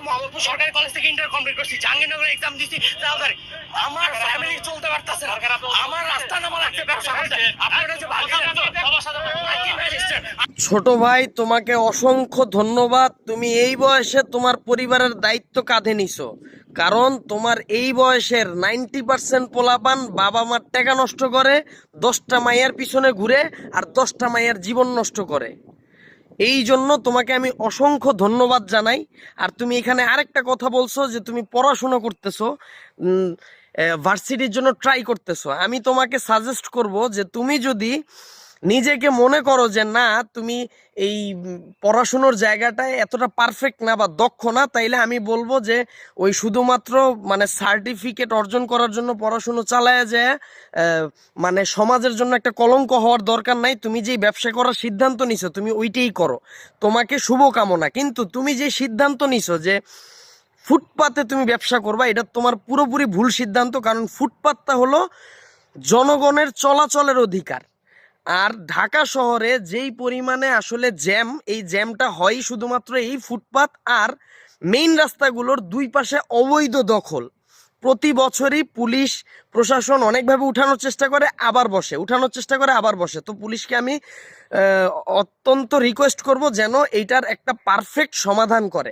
মোহাম্মদপুর সরকারি কলেজ থেকে inter complete করছি, জাহাঙ্গীরনগরে এক্সাম দিছি। আমার ফ্যামিলি চলতে পারতেছে না, আমার রাস্তা নামা লাগছে ব্যবসা করতে। আপনারা যে ছোট ভাই, তোমাকে অসংখ্য ধন্যবাদ। তুমি এই বয়সে তোমার পরিবারের দায়িত্ব কাঁধে নিছো, কারণ তোমার এই বয়সের 90% পোলাপান বাবা মার টাকা নষ্ট করে, 10টা মাইয়ার পিছনে ঘুরে, আর 10টা মাইয়ার জীবন নষ্ট করে। এই জন্য তোমাকে আমি অসংখ্য ধন্যবাদ জানাই। আর তুমি এখানে আরেকটা কথা বলছো যে তুমি পড়াশোনা করতেছো, ভার্সিটির জন্য ট্রাই করতেছো। আমি তোমাকে সাজেস্ট করব যে তুমি যদি নিজেকে মনে করো যে না তুমি এই পড়াশুনোর জায়গাটায় এতটা পারফেক্ট না বা দক্ষ না, তাইলে আমি বলবো যে ওই শুধুমাত্র মানে সার্টিফিকেট অর্জন করার জন্য পড়াশুনো চালায় যায় মানে সমাজের জন্য একটা কলঙ্ক হওয়ার দরকার নাই। তুমি যেই ব্যবসা করার সিদ্ধান্ত নিছো তুমি ওইটাই করো, তোমাকে শুভকামনা। কিন্তু তুমি যে সিদ্ধান্ত নিছো যে ফুটপাতে তুমি ব্যবসা করবা, এটা তোমার পুরোপুরি ভুল সিদ্ধান্ত। কারণ ফুটপাতটা হলো জনগণের চলাচলের অধিকার। আর ঢাকা শহরে যেই পরিমাণে আসলে জ্যাম, এই জ্যামটা হয় শুধুমাত্র এই ফুটপাত আর মেইন রাস্তাগুলোর দুই পাশে অবৈধ দখল। প্রতি বছরই পুলিশ প্রশাসন অনেকভাবে উঠানোর চেষ্টা করে আবার বসে, উঠানোর চেষ্টা করে আবার বসে। তো পুলিশকে আমি অত্যন্ত রিকোয়েস্ট করব যেন এইটার একটা পারফেক্ট সমাধান করে।